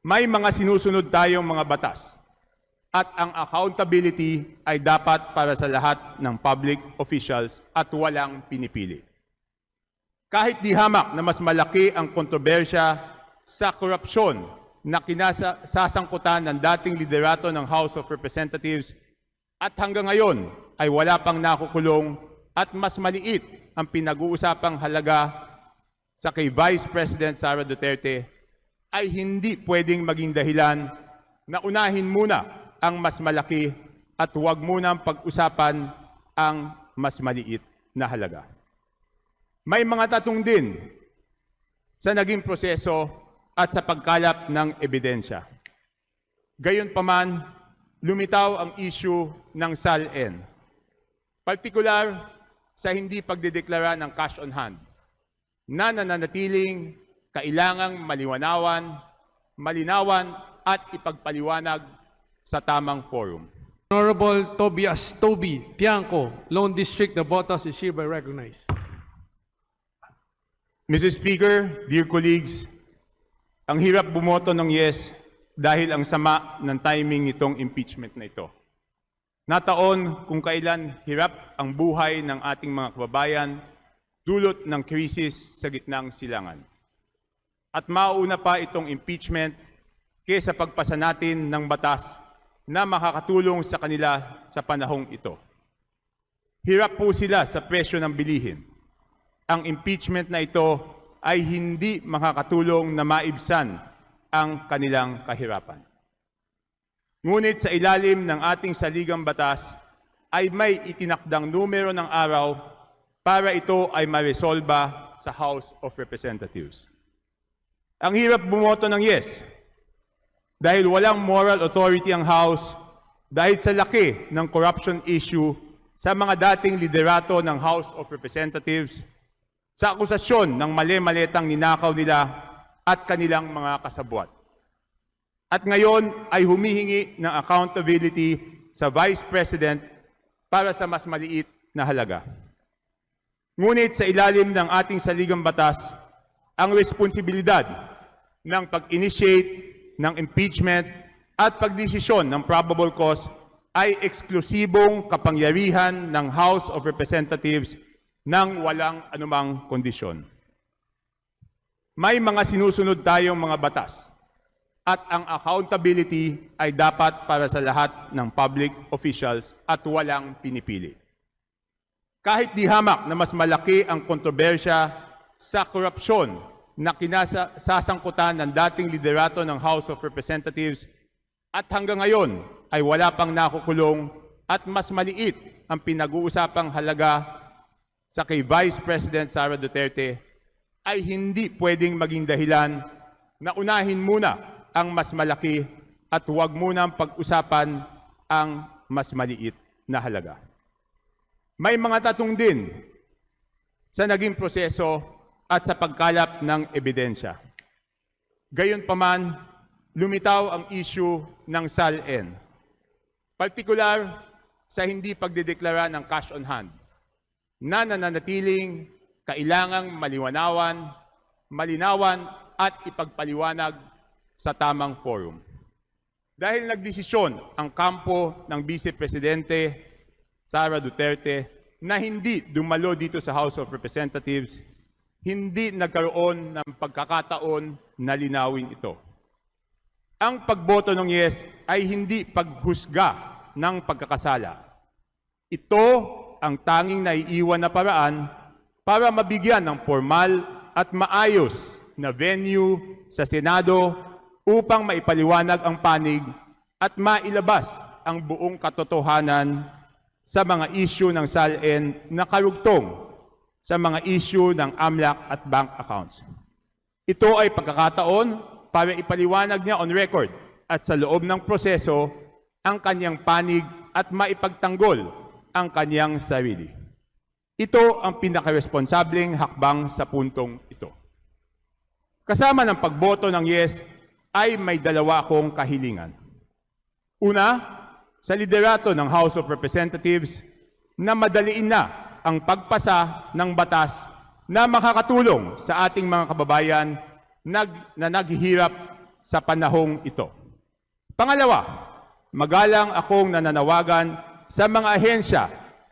May mga sinusunod tayong mga batas at ang accountability ay dapat para sa lahat ng public officials at walang pinipili. Kahit di hamak na mas malaki ang kontrobersya sa korupsyon na kinasasangkutan ng dating liderato ng House of Representatives at hanggang ngayon ay wala pang nakukulong at mas maliit ang pinag-uusapang halaga sa kay Vice President Sara Duterte ay hindi pwedeng maging dahilan na unahin muna ang mas malaki at huwag munang pag-usapan ang mas maliit na halaga. May mga tatong din sa naging proseso at sa pagkalap ng ebidensya. Gayunpaman, lumitaw ang issue ng SALN, partikular sa hindi pagdedeklara ng cash on hand na nananatiling kailangang malinawan at ipagpaliwanag sa tamang forum. Honorable Tobias Toby Tiangco, Lone District, Navotas is hereby recognized. Mr. Speaker, dear colleagues, ang hirap bumoto ng yes dahil ang sama ng timing nitong impeachment na ito. Nataon kung kailan hirap ang buhay ng ating mga kababayan dulot ng krisis sa gitnang silangan. At mauna pa itong impeachment kaysa pagpasa natin ng batas na makakatulong sa kanila sa panahong ito. Hirap po sila sa presyo ng bilihin. Ang impeachment na ito ay hindi makakatulong na maibsan ang kanilang kahirapan. Ngunit sa ilalim ng ating saligang batas ay may itinakdang numero ng araw para ito ay maresolba sa House of Representatives. Ang hirap bumoto ng yes dahil walang moral authority ang House dahil sa laki ng corruption issue sa mga dating liderato ng House of Representatives sa akusasyon ng mali-maletang ninakaw nila at kanilang mga kasabwat. At ngayon ay humihingi ng accountability sa Vice President para sa mas maliit na halaga. Ngunit sa ilalim ng ating saligang batas, ang responsibilidad ng pag-initiate ng impeachment at pagdesisyon ng probable cause ay eksklusibong kapangyarihan ng House of Representatives nang walang anumang kondisyon. May mga sinusunod tayong mga batas at ang accountability ay dapat para sa lahat ng public officials at walang pinipili. Kahit di hamak na mas malaki ang kontrobersya sa korupsyon na kinasasangkutan ng dating liderato ng House of Representatives at hanggang ngayon ay wala pang nakukulong at mas maliit ang pinag-uusapang halaga sa kay Vice President Sara Duterte ay hindi pwedeng maging dahilan na unahin muna ang mas malaki at huwag munang pag-usapan ang mas maliit na halaga. May mga tatong din sa naging proseso at sa pagkalap ng ebidensya. Gayunpaman, lumitaw ang issue ng SALN, partikular sa hindi pagdedeklara ng cash on hand na nananatiling kailangang malinawan at ipagpaliwanag sa tamang forum. Dahil nagdesisyon ang kampo ng Vice Presidente Sara Duterte na hindi dumalo dito sa House of Representatives, hindi nagkaroon ng pagkakataon na linawin ito. Ang pagboto ng yes ay hindi paghusga ng pagkakasala. Ito ang tanging naiiwan na paraan para mabigyan ng formal at maayos na venue sa Senado upang maipaliwanag ang panig at mailabas ang buong katotohanan sa mga issue ng SALN na karugtong sa mga issue ng AMLAC at bank accounts. Ito ay pagkakataon para ipaliwanag niya on record at sa loob ng proseso ang kanyang panig at maipagtanggol ang kanyang sarili. Ito ang pinakaresponsableng hakbang sa puntong ito. Kasama ng pagboto ng yes ay may dalawa akong kahilingan. Una, sa liderato ng House of Representatives na madaliin na ang pagpasa ng batas na makakatulong sa ating mga kababayan na naghihirap sa panahong ito. Pangalawa, magalang akong nananawagan sa mga ahensya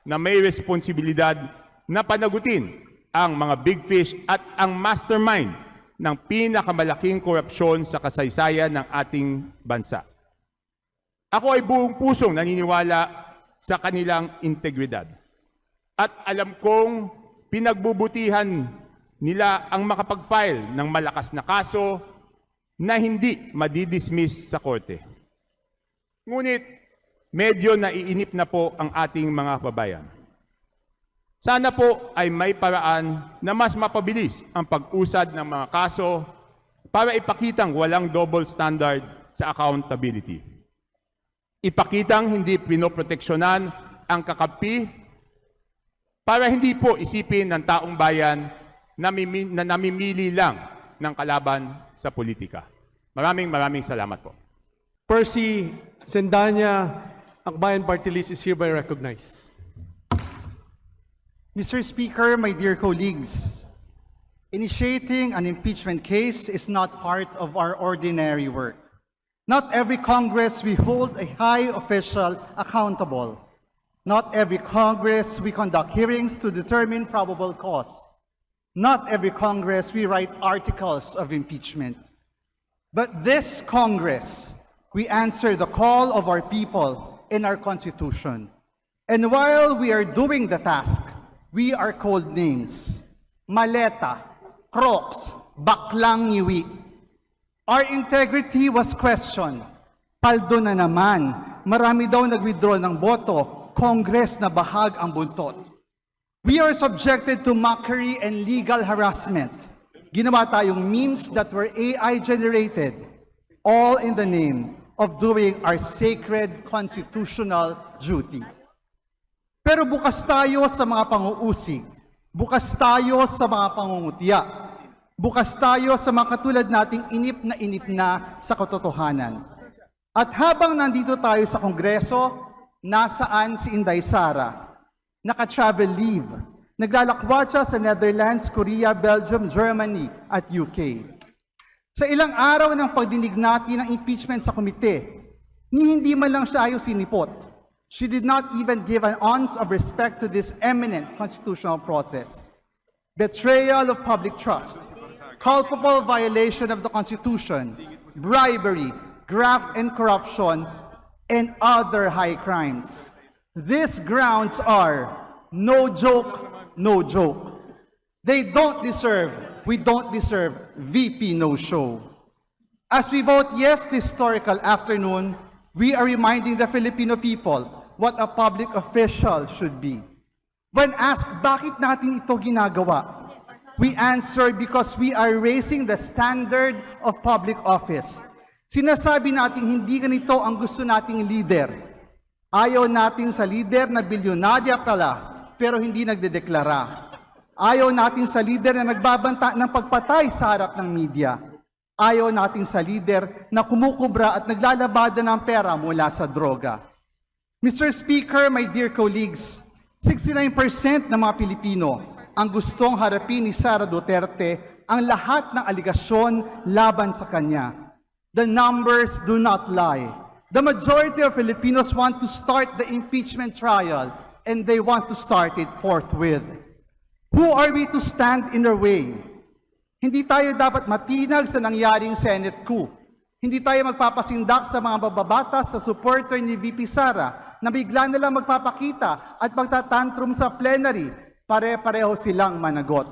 na may responsibilidad na panagutin ang mga big fish at ang mastermind ng pinakamalaking korupsyon sa kasaysayan ng ating bansa. Ako ay buong pusong naniniwala sa kanilang integridad. At alam kong pinagbubutihan nila ang makapag-file ng malakas na kaso na hindi madidismiss sa korte. Ngunit medyo naiinip na po ang ating mga kababayan. Sana po ay may paraan na mas mapabilis ang pag-usad ng mga kaso para ipakitang walang double standard sa accountability. Ipakitang hindi pinoproteksyonan ang kakampi para hindi po isipin ng taong bayan na namimili lang ng kalaban sa politika. Maraming salamat po. Percy Sendanya, Akbayan Party List is hereby recognized. Mr. Speaker, my dear colleagues, initiating an impeachment case is not part of our ordinary work. Not every Congress we hold a high official accountable. Not every Congress we conduct hearings to determine probable cause. Not every Congress we write articles of impeachment. But this Congress, we answer the call of our people in our Constitution. And while we are doing the task, we are called names. Maleta, Crocs, Baklang Ngiwi. Our integrity was questioned. Paldo na naman. Marami daw nag-withdraw ng boto. Congress na bahag ang buntot. We are subjected to mockery and legal harassment. Ginawa tayong memes that were AI generated, all in the name of doing our sacred constitutional duty. Pero bukas tayo sa mga pang-uusig, bukas tayo sa mga pangungutya, bukas tayo sa mga katulad nating inip na sa katotohanan. At habang nandito tayo sa Kongreso, nasaan si Inday Sara? Naka-travel leave. Naglalakwatsa sa Netherlands, Korea, Belgium, Germany at UK. Sa ilang araw ng pagdinig natin ng impeachment sa komite, hindi man lang siya ayos sinipot. She did not even give an ounce of respect to this eminent constitutional process. Betrayal of public trust, culpable violation of the Constitution, bribery, graft and corruption, and other high crimes. These grounds are no joke, no joke. They don't deserve, we don't deserve VP no-show. As we vote yes this historical afternoon, we are reminding the Filipino people what a public official should be. When asked, bakit natin ito ginagawa? We answer because we are raising the standard of public office. Sinasabi natin hindi ganito ang gusto nating leader. Ayaw natin sa leader na bilyonarya pala, pero hindi nagdedeklara. Ayaw natin sa leader na nagbabanta ng pagpatay sa harap ng media. Ayaw natin sa leader na kumukubra at naglalabada ng pera mula sa droga. Mr. Speaker, my dear colleagues, 69% ng mga Pilipino ang gustong harapin ni Sara Duterte ang lahat ng aligasyon laban sa kanya. The numbers do not lie. The majority of Filipinos want to start the impeachment trial and they want to start it forthwith. Who are we to stand in their way? Hindi tayo dapat matinag sa nangyaring Senate coup. Hindi tayo magpapasindak sa mga bababatas sa supporter ni VP Sara na bigla na lang magpapakita at magtatantrum sa plenary, pare-pareho silang managot.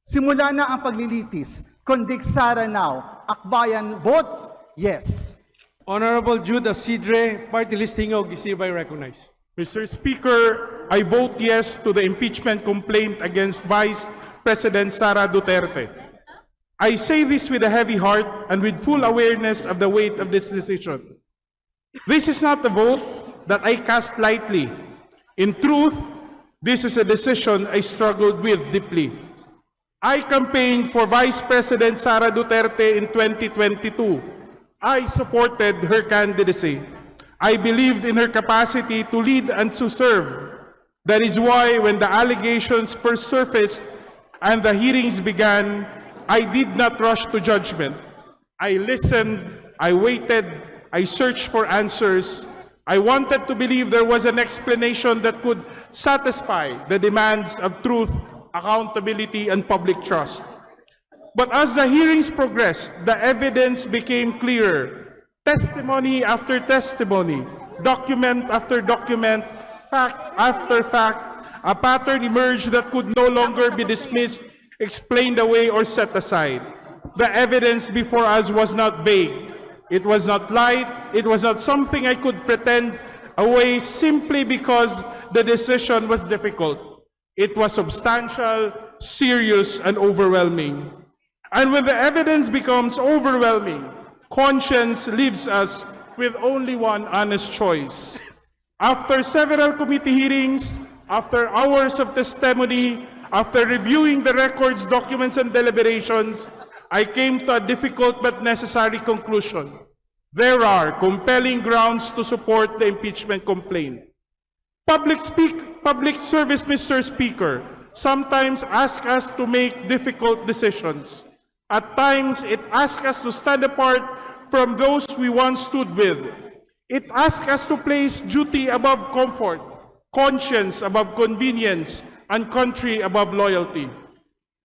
Simula na ang paglilitis. Convict Sara now. Akbayan votes, yes. Honorable Jude Asidre, Party List Tingog is hereby recognized. Mr. Speaker, I vote yes to the impeachment complaint against Vice President Sara Duterte. I say this with a heavy heart and with full awareness of the weight of this decision. This is not a vote that I cast lightly. In truth, this is a decision I struggled with deeply. I campaigned for Vice President Sara Duterte in 2022. I supported her candidacy. I believed in her capacity to lead and to serve. That is why when the allegations first surfaced and the hearings began, I did not rush to judgment. I listened I waited, I searched for answers. I wanted to believe there was an explanation that could satisfy the demands of truth, accountability, and public trust. But as the hearings progressed, the evidence became clearer. Testimony after testimony, document after document, fact after fact, a pattern emerged that could no longer be dismissed, explained away, or set aside. The evidence before us was not vague. It was not light. It was not something I could pretend away simply because the decision was difficult. It was substantial, serious, and overwhelming. And when the evidence becomes overwhelming, conscience leaves us with only one honest choice. After several committee hearings, after hours of testimony, after reviewing the records, documents, and deliberations, I came to a difficult but necessary conclusion. There are compelling grounds to support the impeachment complaint. Public service, Mr. Speaker, sometimes asks us to make difficult decisions. At times, it asks us to stand apart from those we once stood with. It asks us to place duty above comfort, conscience above convenience, and country above loyalty.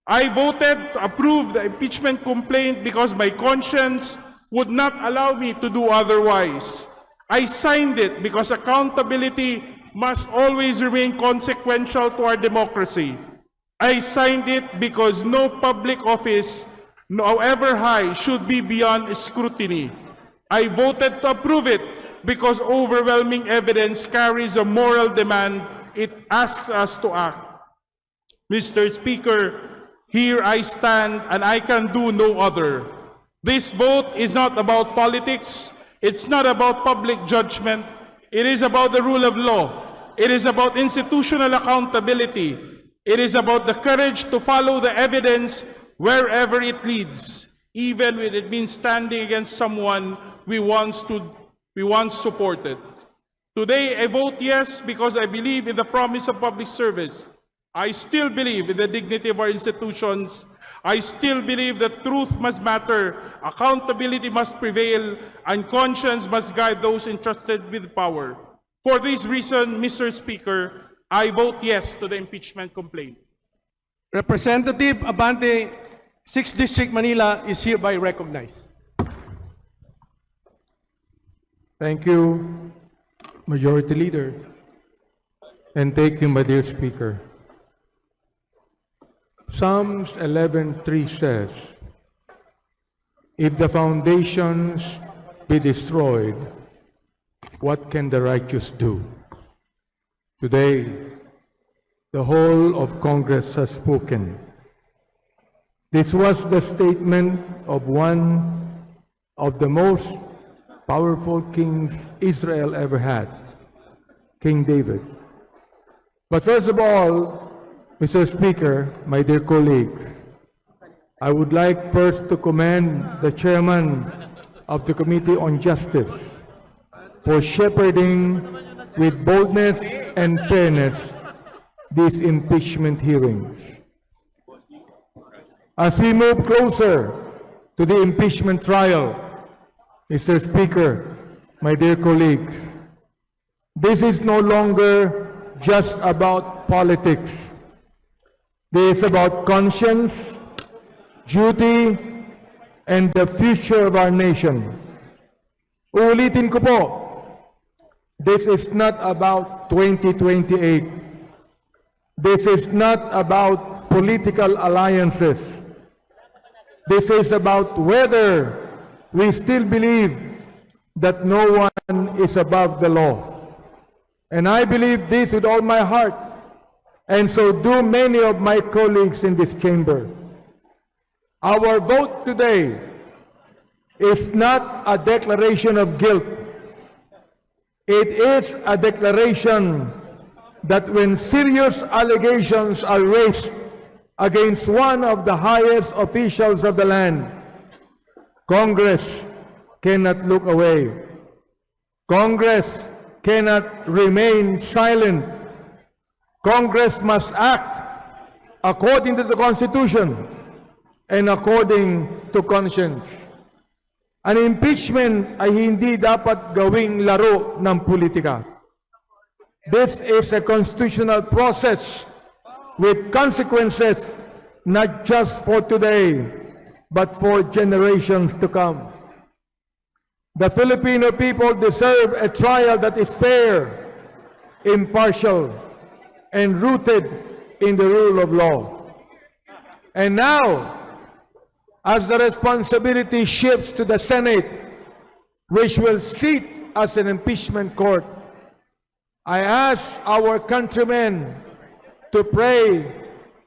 I voted to approve the impeachment complaint because my conscience would not allow me to do otherwise. I signed it because accountability must always remain consequential to our democracy. I signed it because no public office, however high, should be beyond scrutiny. I voted to approve it because overwhelming evidence carries a moral demand. It asks us to act. Mr. Speaker, here I stand and I can do no other. This vote is not about politics. It's not about public judgment. It is about the rule of law. It is about institutional accountability. It is about the courage to follow the evidence wherever it leads, even when it means standing against someone we once supported. Today, I vote yes because I believe in the promise of public service. I still believe in the dignity of our institutions. I still believe that truth must matter, accountability must prevail, and conscience must guide those entrusted with power. For this reason, Mr. Speaker, I vote yes to the impeachment complaint. Representative Abante, 6th District, Manila, is hereby recognized. Thank you, Majority Leader. And thank you, my dear Speaker. Psalms 11:3 says, "If the foundations be destroyed, what can the righteous do?" Today, the whole of Congress has spoken. This was the statement of one of the most powerful kings Israel ever had, King David. But first of all, Mr. Speaker, my dear colleagues, I would like first to commend the chairman of the Committee on Justice for shepherding with boldness and fairness these impeachment hearings. As we move closer to the impeachment trial, Mr. Speaker, my dear colleagues, this is no longer just about politics. This is about conscience, duty, and the future of our nation. Uulitin ko po, this is not about 2028. This is not about political alliances. This is about whether we still believe that no one is above the law. And I believe this with all my heart, and so do many of my colleagues in this chamber. Our vote today is not a declaration of guilt. It is a declaration that when serious allegations are raised against one of the highest officials of the land, Congress cannot look away. Congress cannot remain silent. Congress must act according to the Constitution and according to conscience. Ang impeachment ay hindi dapat gawing laro ng politika. This is a constitutional process with consequences not just for today, but for generations to come. The Filipino people deserve a trial that is fair, impartial, and rooted in the rule of law. And now, as the responsibility shifts to the Senate, which will sit as an impeachment court, I ask our countrymen to pray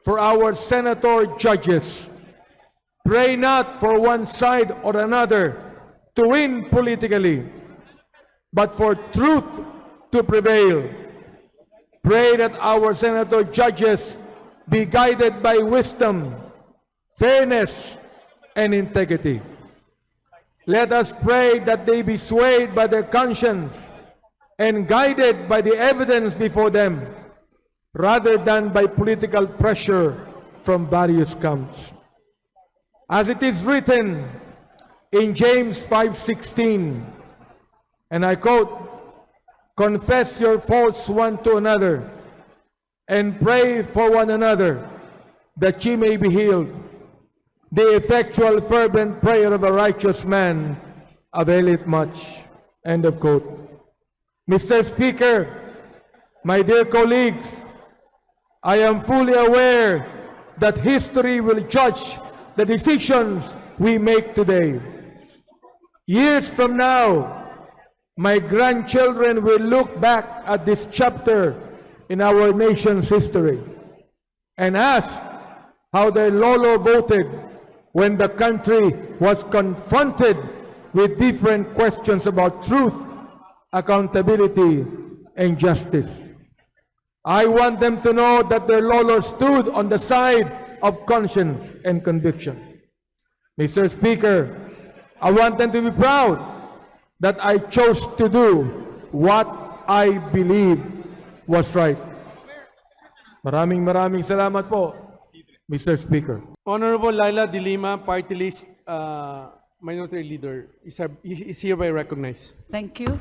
for our senator judges. Pray not for one side or another to win politically, but for truth to prevail. Pray that our senator judges be guided by wisdom, fairness, and integrity. Let us pray that they be swayed by their conscience and guided by the evidence before them, rather than by political pressure from various camps. As it is written in James 5:16, and I quote, "Confess your faults one to another, and pray for one another, that ye may be healed. The effectual fervent prayer of a righteous man availeth much." End of quote. Mr. Speaker, my dear colleagues, I am fully aware that history will judge the decisions we make today. Years from now, my grandchildren will look back at this chapter in our nation's history and ask how their lolo voted when the country was confronted with different questions about truth, accountability, and justice. I want them to know that their lolo stood on the side of conscience and conviction. Mr. Speaker, I want them to be proud that I chose to do what I believe was right. Maraming salamat po, Mr. Speaker. Honorable Laila De Lima, Party List Minority Leader, is hereby recognized. Thank you.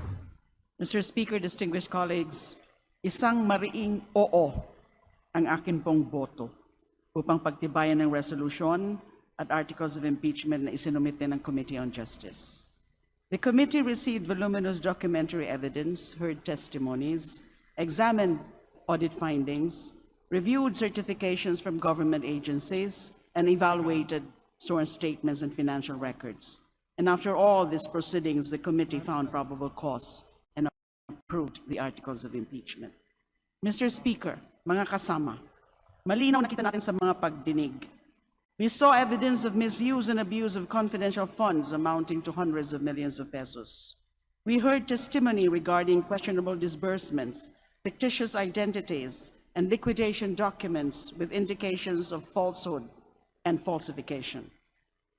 Mr. Speaker, distinguished colleagues, isang mariing oo ang akin pong boto upang pagtibayan ng resolution at articles of impeachment na isinumite ng Committee on Justice. The committee received voluminous documentary evidence, heard testimonies, examined audit findings, reviewed certifications from government agencies, and evaluated sworn statements and financial records. And after all these proceedings, the committee found probable cause and approved the articles of impeachment. Mr. Speaker, mga kasama, malinaw nakita natin sa mga pagdinig. We saw evidence of misuse and abuse of confidential funds amounting to hundreds of millions of pesos. We heard testimony regarding questionable disbursements, fictitious identities, and liquidation documents with indications of falsehood and falsification.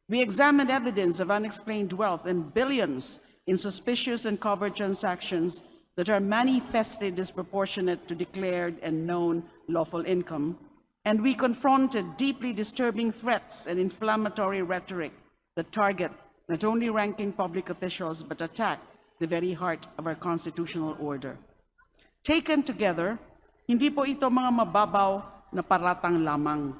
We examined evidence of unexplained wealth and billions in suspicious and covered transactions that are manifestly disproportionate to declared and known lawful income. And we confronted deeply disturbing threats and inflammatory rhetoric that target not only ranking public officials but attack the very heart of our constitutional order. Taken together, hindi po ito mga mababaw na paratang lamang.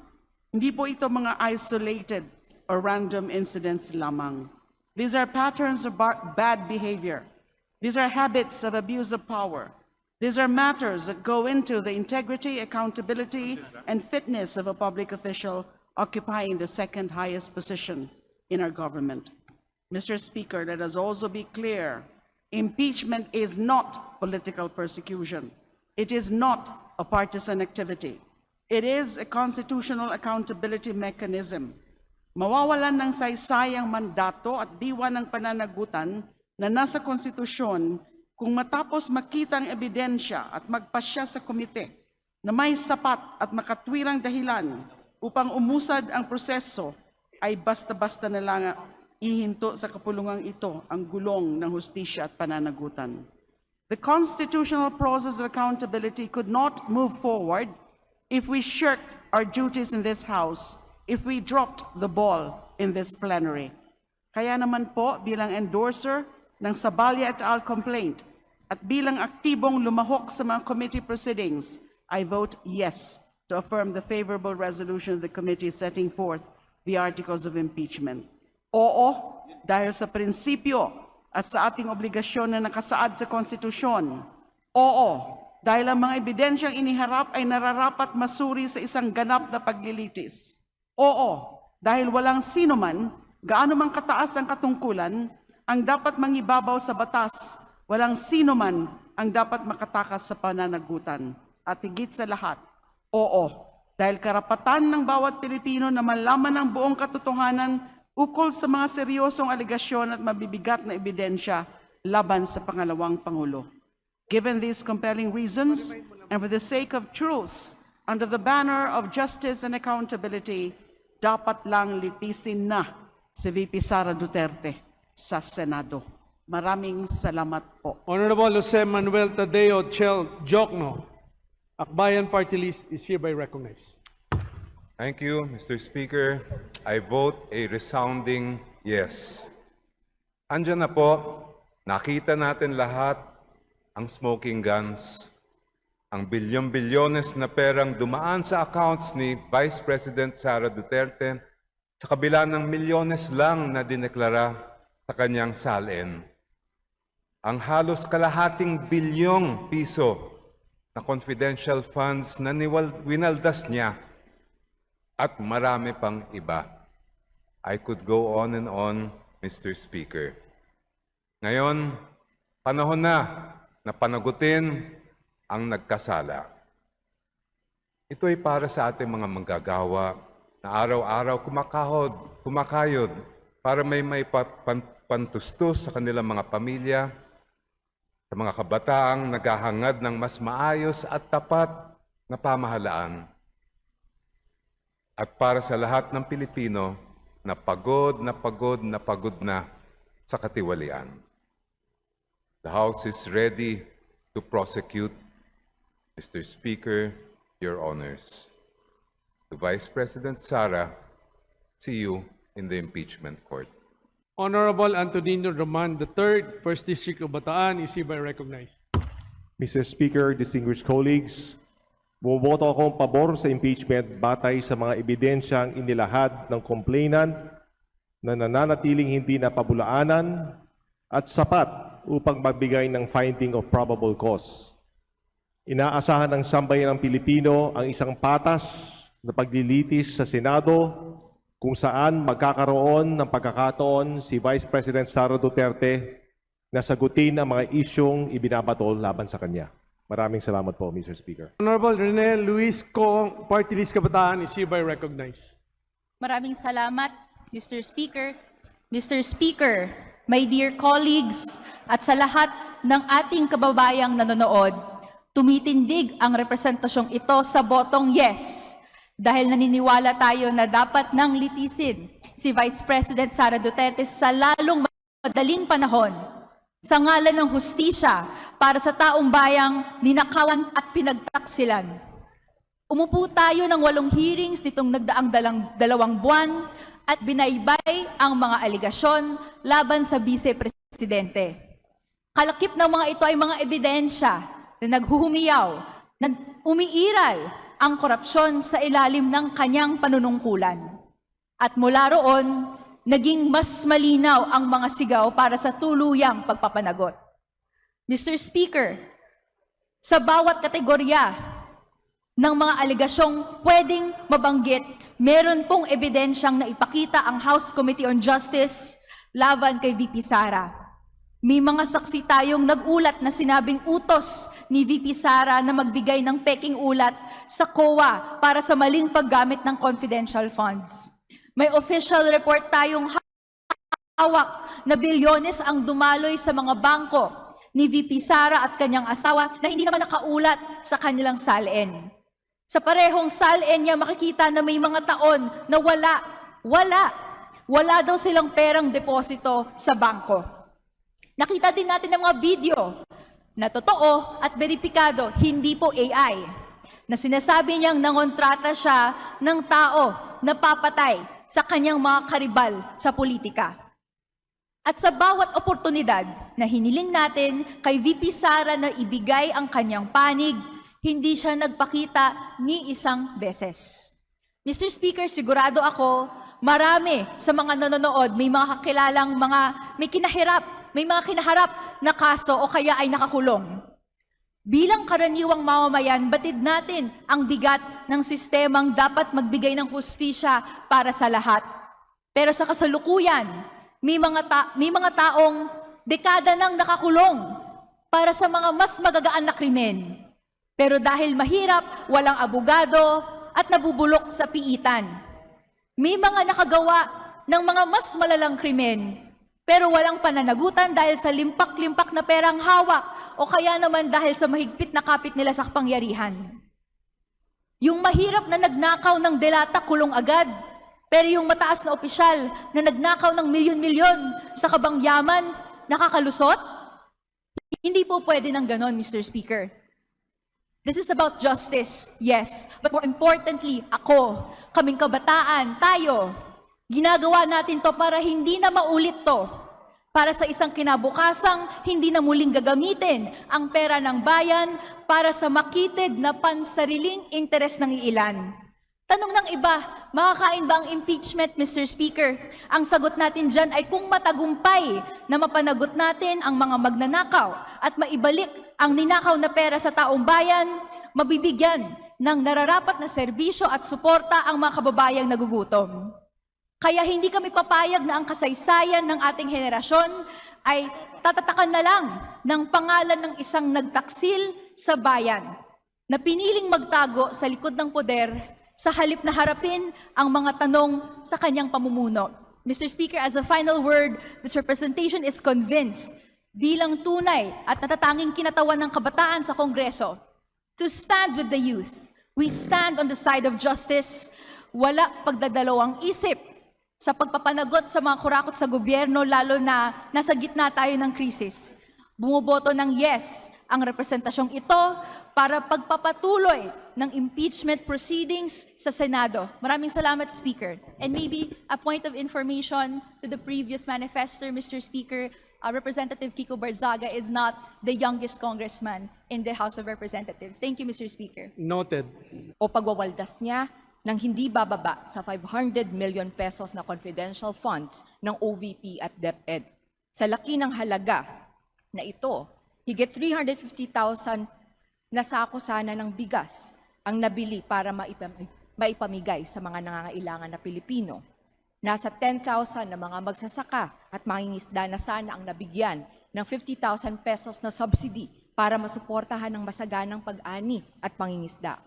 Hindi po ito mga isolated or random incidents lamang. These are patterns of bad behavior. These are habits of abuse of power. These are matters that go into the integrity, accountability, and fitness of a public official occupying the second highest position in our government. Mr. Speaker, let us also be clear. Impeachment is not political persecution. It is not a partisan activity. It is a constitutional accountability mechanism. Mawawalan ng saysayang mandato at diwa ng pananagutan na nasa konstitusyon kung matapos makita ang ebidensya at magpasya sa komite na may sapat at makatwirang dahilan upang umusad ang proseso, ay basta-basta na lang ihinto sa kapulungang ito ang gulong ng hustisya at pananagutan. The constitutional process of accountability could not move forward if we shirked our duties in this House, if we dropped the ball in this plenary. Kaya naman po bilang endorser ng Sabalia et al. Complaint at bilang aktibong lumahok sa mga committee proceedings, I vote yes to affirm the favorable resolution of the committee setting forth the articles of impeachment. Oo, dahil sa prinsipyo at sa ating obligasyon na nakasaad sa konstitusyon. Oo, dahil ang mga ebidensyang iniharap ay nararapat masuri sa isang ganap na paglilitis. Oo, dahil walang sino man, gaano man kataas ang katungkulan, ang dapat mangibabaw sa batas, walang sino man ang dapat makatakas sa pananagutan. At higit sa lahat, oo, dahil karapatan ng bawat Pilipino na malaman ang buong katotohanan ukol sa mga seryosong aligasyon at mabibigat na ebidensya laban sa pangalawang Pangulo. Given these compelling reasons, and for the sake of truth, under the banner of justice and accountability, dapat lang litisin na si VP Sara Duterte sa Senado. Maraming salamat po. Honorable Jose Manuel Tadeo Chel Jokno, Akbayan Party List is hereby recognized. Thank you, Mr. Speaker. I vote a resounding yes. Andyan na po, nakita natin lahat ang smoking guns, ang bilyon-bilyones na perang dumaan sa accounts ni Vice President Sara Duterte sa kabila ng milyones lang na dineklara sa kanyang salin. Ang halos kalahating bilyong piso na confidential funds na winaldas niya at marami pang iba. I could go on and on, Mr. Speaker. Ngayon, panahon na panagutin ang nagkasala. Ito ay para sa ating mga manggagawa na araw-araw kumakayod para may pantustos sa kanilang mga pamilya, sa mga kabataang naghahangad ng mas maayos at tapat na pamahalaan. At para sa lahat ng Pilipino na pagod na sa katiwalian. The House is ready to prosecute, Mr. Speaker, Your Honors. To Vice President Sara, see you in the impeachment court. Honorable Antonino Roman III, 1st District of Bataan is hereby recognized. Mr. Speaker, distinguished colleagues, bumoboto akong pabor sa impeachment batay sa mga ebidensyang inilahad ng complainant na nananatiling hindi napabulaanan at sapat upang magbigay ng finding of probable cause. Inaasahan ng sambayan ng Pilipino ang isang patas na paglilitis sa Senado kung saan magkakaroon ng pagkakataon si Vice President Sara Duterte na sagutin ang mga isyong ibinabato laban sa kanya. Maraming salamat po, Mr. Speaker. Honorable Rene Luis Coong, Party List Kabataan is hereby recognized. Maraming salamat, Mr. Speaker. Mr. Speaker, my dear colleagues, at sa lahat ng ating kababayang nanonood, tumitindig ang representasyong ito sa botong yes. Dahil naniniwala tayo na dapat nang litisin si Vice President Sara Duterte sa lalong madaling panahon sa ngalan ng hustisya para sa taong bayang ninakawan at pinagtaksilan. Umupo tayo ng 8 hearings nitong nagdaang 2 buwan at binaybay ang mga aligasyon laban sa Vice Presidente. Kalakip ng mga ito ay mga ebidensya na naghuhumiyaw, na umiiral ang korupsyon sa ilalim ng kanyang panunungkulan. At mula roon, naging mas malinaw ang mga sigaw para sa tuluyang pagpapanagot. Mr. Speaker, sa bawat kategorya ng mga aligasyong pwedeng mabanggit, meron pong ebidensyang naipakita ang House Committee on Justice laban kay VP Sara. May mga saksi tayong nagulat na sinabing utos ni VP Sara na magbigay ng peking ulat sa COA para sa maling paggamit ng confidential funds. May official report tayong hawak na bilyones ang dumaloy sa mga bangko ni VP Sara at kanyang asawa na hindi naman nakaulat sa kanilang salin. Sa parehong salin niya makikita na may mga taon na wala daw silang perang deposito sa bangko. Nakita din natin ng mga video na totoo at beripikado, hindi po AI, na sinasabi niyang nangontrata siya ng tao na papatay sa kanyang mga karibal sa politika. At sa bawat oportunidad na hiniling natin kay VP Sara na ibigay ang kanyang panig, hindi siya nagpakita ni isang beses. Mr. Speaker, sigurado ako, marami sa mga nanonood, may mga kakilalang may mga kinaharap na kaso o kaya ay nakakulong. Bilang karaniwang mamamayan, batid natin ang bigat ng sistemang dapat magbigay ng hustisya para sa lahat. Pero sa kasalukuyan, may mga taong dekada nang nakakulong para sa mga mas magagaan na krimen. Pero dahil mahirap, walang abogado at nabubulok sa piitan. May mga nakagawa ng mga mas malalang krimen, pero walang pananagutan dahil sa limpak-limpak na perang hawak o kaya naman dahil sa mahigpit na kapit nila sa kapangyarihan. Yung mahirap na nagnakaw ng delata kulong agad, pero yung mataas na opisyal na nagnakaw ng milyon-milyon sa kabangyaman, nakakalusot? Hindi po pwede ng ganon, Mr. Speaker. This is about justice, yes. But more importantly, kaming kabataan, tayo, ginagawa natin to para hindi na maulit to. Para sa isang kinabukasang hindi na muling gagamitin ang pera ng bayan para sa makitid na pansariling interes ng ilan. Tanong ng iba, makakain ba ang impeachment, Mr. Speaker? Ang sagot natin dyan ay kung matagumpay na mapanagot natin ang mga magnanakaw at maibalik ang ninakaw na pera sa taong bayan, mabibigyan ng nararapat na serbisyo at suporta ang mga kababayang nagugutom. Kaya hindi kami papayag na ang kasaysayan ng ating henerasyon ay tatatakan na lang ng pangalan ng isang nagtaksil sa bayan na piniling magtago sa likod ng poder sa halip na harapin ang mga tanong sa kanyang pamumuno. Mr. Speaker, as a final word, this representation is convinced bilang tunay at natatanging kinatawan ng kabataan sa Kongreso to stand with the youth. We stand on the side of justice. Wala pagdadalawang isip sa pagpapanagot sa mga kurakot sa gobyerno, lalo na nasa gitna tayo ng krisis. Bumuboto ng yes ang representasyong ito para pagpapatuloy ng impeachment proceedings sa Senado. Maraming salamat, Speaker. And maybe a point of information to the previous manifester, Mr. Speaker, Representative Kiko Barzaga is not the youngest congressman in the House of Representatives. Thank you, Mr. Speaker. Noted. O pagwawaldas niya ng hindi bababa sa 500 million pesos na confidential funds ng OVP at DepEd. Sa laki ng halaga na ito, higit 350,000 na sako sana ng bigas ang nabili para maipamigay sa mga nangangailangan na Pilipino. Nasa 10,000 na mga magsasaka at mangingisda na sana ang nabigyan ng 50,000 pesos na subsidy para masuportahan ng masaganang pag-ani at pangingisda.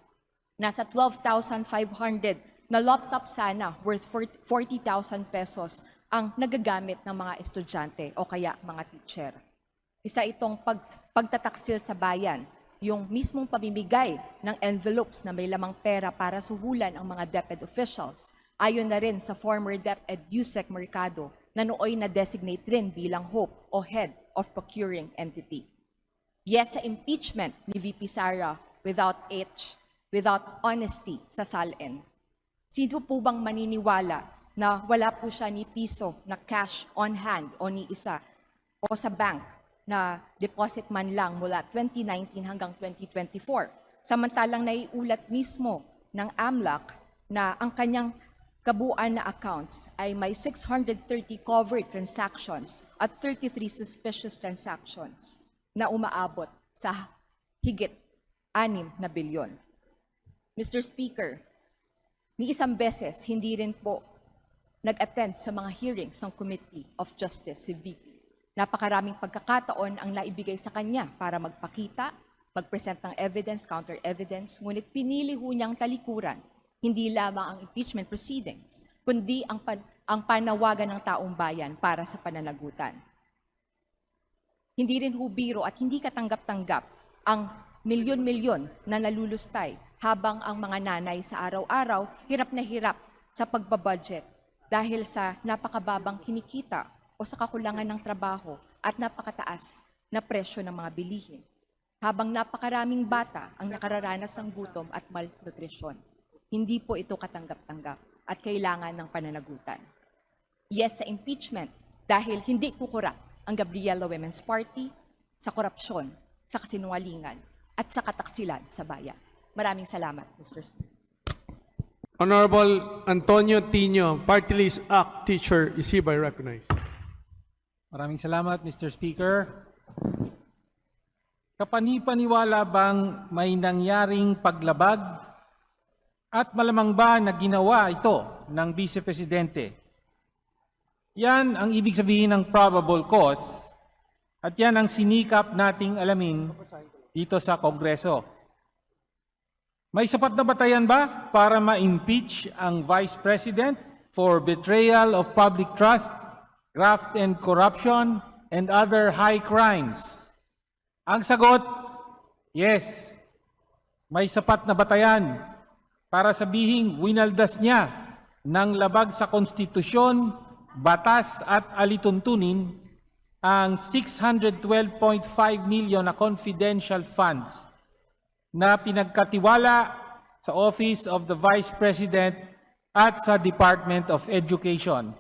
Nasa 12,500 na laptop sana worth 40,000 pesos ang nagagamit ng mga estudyante o kaya mga teacher. Isa itong pagtataksil sa bayan, yung mismong pamimigay ng envelopes na may lamang pera para suhulan ang mga DepEd officials, ayon na rin sa former DepEd Yusek Mercado na nooy na-designate rin bilang HOPE o Head of Procuring Entity. Yes sa impeachment ni VP Sara without honesty sa SALN. Sino po bang maniniwala na wala po siya ni piso na cash on hand o ni isa o sa bank na deposit man lang mula 2019 hanggang 2024. Samantalang naiulat mismo ng AMLAC na ang kanyang kabuuan na accounts ay may 630 covered transactions at 33 suspicious transactions na umaabot sa higit 6 na bilyon. Mr. Speaker, ni isang beses hindi rin po nag-attend sa mga hearings ng Committee of Justice si VP. Napakaraming pagkakataon ang naibigay sa kanya para magpakita, mag-present ng evidence, counter-evidence, ngunit pinili ho niyang talikuran, hindi lamang ang impeachment proceedings, kundi ang panawagan ng taong bayan para sa pananagutan. Hindi rin ho biro at hindi katanggap-tanggap ang milyon-milyon na nalulustay habang ang mga nanay sa araw-araw hirap na hirap sa pagbabudget dahil sa napakababang kinikita o sa kakulangan ng trabaho at napakataas na presyo ng mga bilihin. Habang napakaraming bata ang nakararanas ng gutom at malnutrisyon. Hindi po ito katanggap-tanggap at kailangan ng pananagutan. Yes sa impeachment, dahil hindi kukurap ang Gabriela Women's Party sa korupsyon, sa kasinungalingan, at sa kataksilan sa bayan. Maraming salamat, Mr. Speaker. Honorable Antonio Tino, Party List Act Teacher, is hereby recognized. Maraming salamat, Mr. Speaker. Kapani-paniwala bang may nangyaring paglabag at malamang ba na ginawa ito ng Vice Presidente? Yan ang ibig sabihin ng probable cause at yan ang sinikap nating alamin dito sa Kongreso. May sapat na batayan ba para ma-impeach ang Vice President for betrayal of public trust, graft and corruption, and other high crimes? Ang sagot, yes. May sapat na batayan para sabihing winaldas niya ng labag sa konstitusyon, batas at alituntunin ang 612.5 million na confidential funds na pinagkatiwala sa Office of the Vice President at sa Department of Education.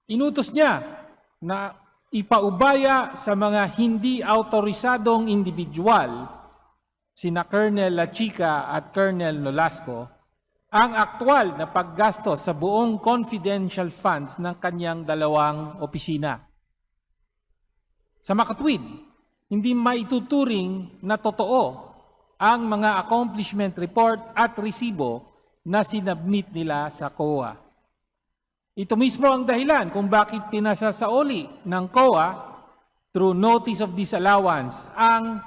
Inutos niya na ipaubaya sa mga hindi autorisadong individual, sina Colonel Lachica at Colonel Nolasco, ang aktwal na paggastos sa buong confidential funds ng kanyang dalawang opisina. Sa makatwid, hindi maituturing na totoo ang mga accomplishment report at resibo na sinabmit nila sa COA. Ito mismo ang dahilan kung bakit pinasasaoli ng COA through notice of disallowance ang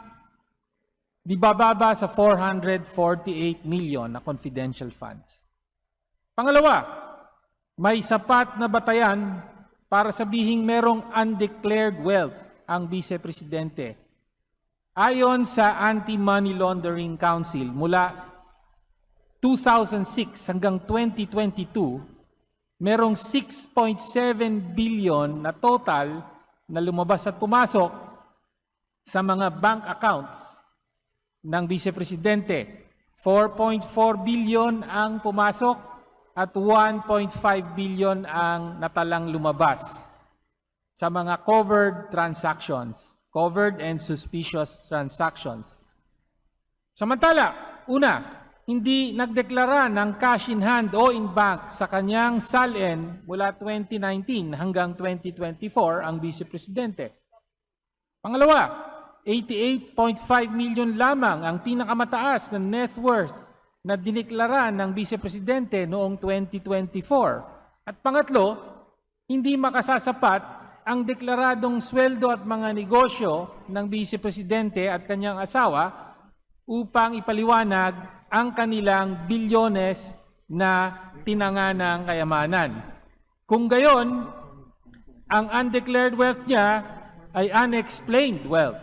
di bababa sa 448 million na confidential funds. Pangalawa, may sapat na batayan para sabihing merong undeclared wealth ang Vice Presidente. Ayon sa Anti-Money Laundering Council, mula 2006 hanggang 2022, merong 6.7 billion na total na lumabas at pumasok sa mga bank accounts ng Vice Presidente. 4.4 billion ang pumasok at 1.5 billion ang natalang lumabas sa mga covered transactions. Covered and suspicious transactions. Samantala, una, hindi nagdeklara ng cash in hand o in bank sa kanyang SALN mula 2019 hanggang 2024 ang Vice Presidente. Pangalawa, 88.5 million lamang ang pinakamataas na net worth na diniklara ng Vice Presidente noong 2024. At pangatlo, hindi makasasapat ang deklaradong sweldo at mga negosyo ng Vice Presidente at kanyang asawa upang ipaliwanag ang kanilang bilyones na tinanganang kayamanan. Kung gayon, ang undeclared wealth niya ay unexplained wealth.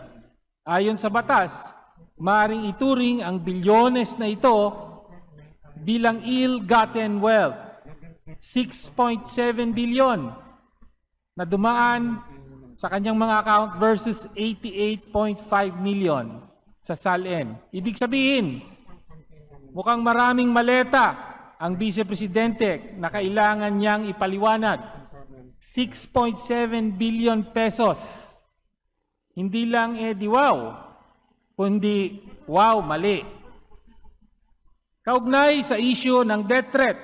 Ayon sa batas, maaaring ituring ang bilyones na ito bilang ill-gotten wealth. 6.7 billion na dumaan sa kanyang mga account versus 88.5 million sa SALN. Ibig sabihin, mukhang maraming maleta ang Vice Presidente na kailangan niyang ipaliwanag. 6.7 billion pesos. Hindi lang di wow, kundi wow, mali. Kaugnay sa issue ng death threat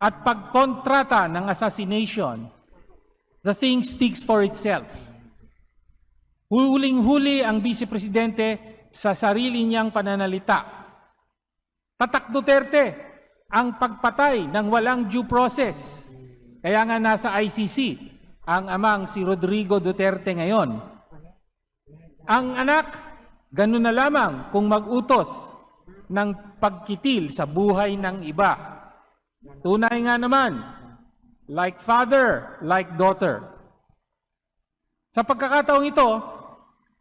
at pagkontrata ng assassination, the thing speaks for itself. Huling-huli ang Vice Presidente sa sarili niyang pananalita. Tatak Duterte ang pagpatay ng walang due process. Kaya nga nasa ICC ang amang si Rodrigo Duterte ngayon. Ang anak, ganun na lamang kung mag-utos ng pagkitil sa buhay ng iba. Tunay nga naman, like father, like daughter. Sa pagkakataong ito,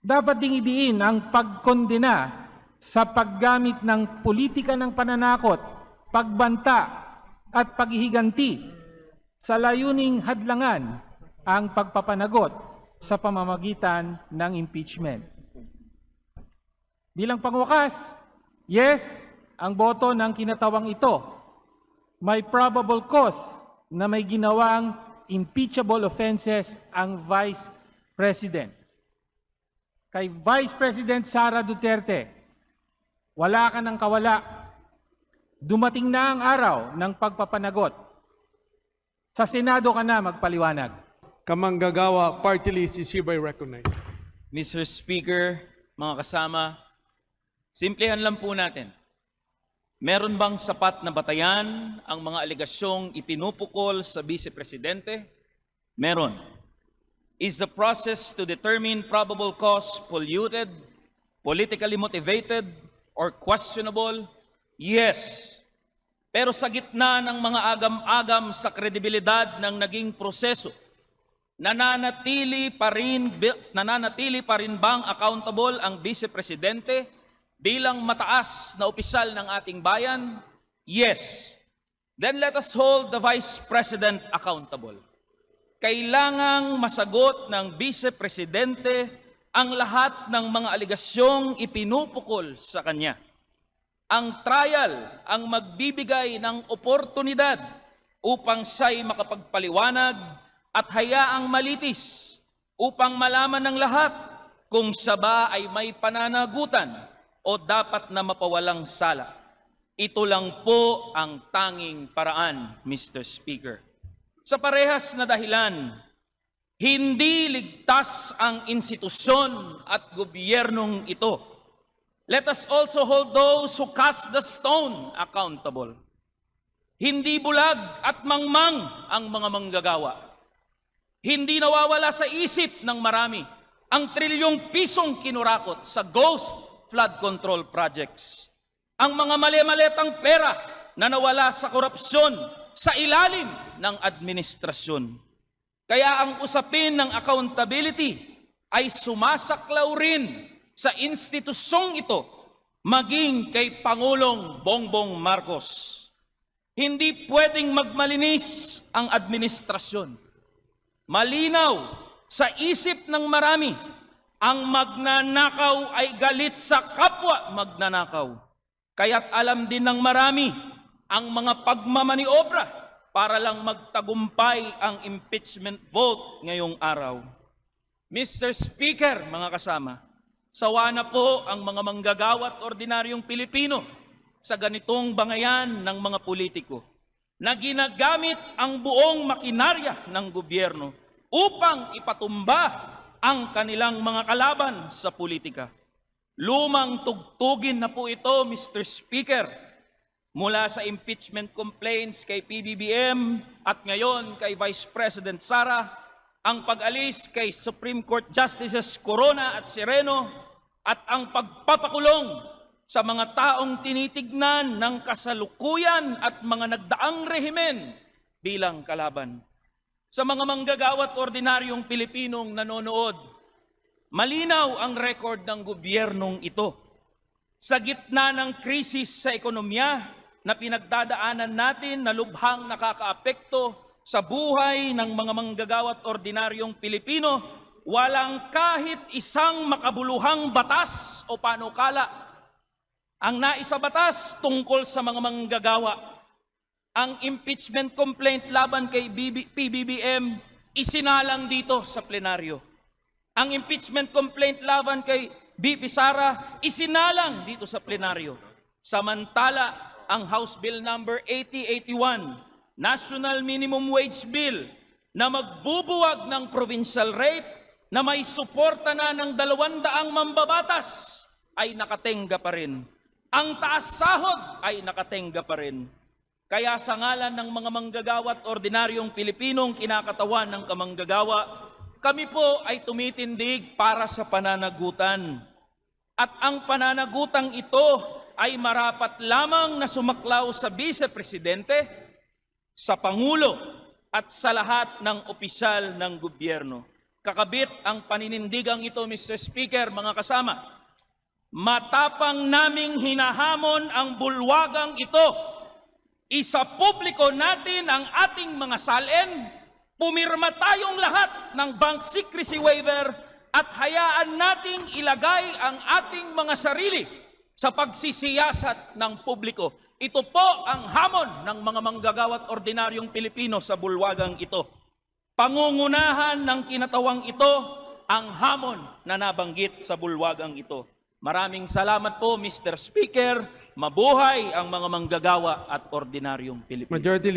dapat ding idiin ang pagkondena sa paggamit ng politika ng pananakot, pagbanta at paghihiganti sa layuning hadlangan ang pagpapanagot sa pamamagitan ng impeachment. Bilang pangwakas, yes, ang boto ng kinatawang ito. May probable cause na may ginawang impeachable offenses ang Vice President. Kay Vice President Sara Duterte, wala ka ng kawala. Dumating na ang araw ng pagpapanagot. Sa Senado ka na magpaliwanag. Kamanggagawa party list is hereby recognized. Mr. Speaker, mga kasama, simplihan lang po natin. Meron bang sapat na batayan ang mga alegasyong ipinupukol sa Vice Presidente? Meron. Is the process to determine probable cause polluted, politically motivated, or questionable? Yes. Pero sa gitna ng mga agam-agam sa kredibilidad ng naging proseso, nananatili pa rin bang accountable ang Vice Presidente bilang mataas na opisyal ng ating bayan? Yes. Then let us hold the Vice President accountable. Kailangang masagot ng Vice Presidente ang lahat ng mga aligasyong ipinupukol sa kanya. Ang trial ang magbibigay ng oportunidad upang siya'y makapagpaliwanag at hayaang malitis upang malaman ng lahat kung siya ba ay may pananagutan o dapat na mapawalang sala. Ito lang po ang tanging paraan, Mr. Speaker. Sa parehas na dahilan, hindi ligtas ang institusyon at gobyernong ito. Let us also hold those who cast the stone accountable. Hindi bulag at mangmang ang mga manggagawa. Hindi nawawala sa isip ng marami ang trilyong pisong kinurakot sa ghost flood control projects. Ang mga mali-maletang pera na nawala sa korupsyon sa ilalim ng administrasyon. Kaya ang usapin ng accountability ay sumasaklaw rin sa institusyong ito, maging kay Pangulong Bongbong Marcos. Hindi pwedeng magmalinis ang administrasyon. Malinaw sa isip ng marami, ang magnanakaw ay galit sa kapwa magnanakaw. Kaya't alam din ng marami ang mga pagmamaniobra para lang magtagumpay ang impeachment vote ngayong araw. Mr. Speaker, mga kasama, sawa na po ang mga manggagawa at ordinaryong Pilipino sa ganitong bangayan ng mga politiko na ginagamit ang buong makinarya ng gobyerno upang ipatumba ang kanilang mga kalaban sa politika. Lumang tugtugin na po ito, Mr. Speaker, mula sa impeachment complaints kay PBBM at ngayon kay Vice President Sara, ang pag-alis kay Supreme Court Justices Corona at Sereno, at ang pagpapakulong sa mga taong tinitignan ng kasalukuyan at mga nagdaang rehimen bilang kalaban. Sa mga manggagawa at ordinaryong Pilipinong nanonood, malinaw ang record ng gobyernong ito. Sa gitna ng krisis sa ekonomiya na pinagdadaanan natin na lubhang nakakaapekto sa buhay ng mga manggagawa at ordinaryong Pilipino, walang kahit isang makabuluhang batas o panukala ang naisabatas tungkol sa mga manggagawa. Ang impeachment complaint laban kay PBBM isinalang dito sa plenaryo. Ang impeachment complaint laban kay BP Sara isinalang dito sa plenaryo. Samantala, ang House Bill number 8081, National Minimum Wage Bill, na magbubuwag ng provincial rate na may suporta na ng 200 mambabatas ay nakatenga pa rin. Ang taas sahod ay nakatenga pa rin. Kaya sa ngalan ng mga manggagawa at ordinaryong Pilipinong kinakatawan ng kamanggagawa, kami po ay tumitindig para sa pananagutan. At ang pananagutang ito ay marapat lamang na sumaklaw sa Vice Presidente, sa Pangulo, at sa lahat ng opisyal ng gobyerno. Kakabit ang paninindigang ito, Mr. Speaker, mga kasama. Matapang naming hinahamon ang bulwagang ito. Isa publiko natin ang ating mga salin, pumirma tayong lahat ng bank secrecy waiver at hayaan nating ilagay ang ating mga sarili sa pagsisiyasat ng publiko. Ito po ang hamon ng mga manggagawa at ordinaryong Pilipino sa bulwagang ito. Pangungunahan ng kinatawang ito ang hamon na nabanggit sa bulwagang ito. Maraming salamat po, Mr. Speaker. Mabuhay ang mga manggagawa at ordinaryong Pilipino. Majority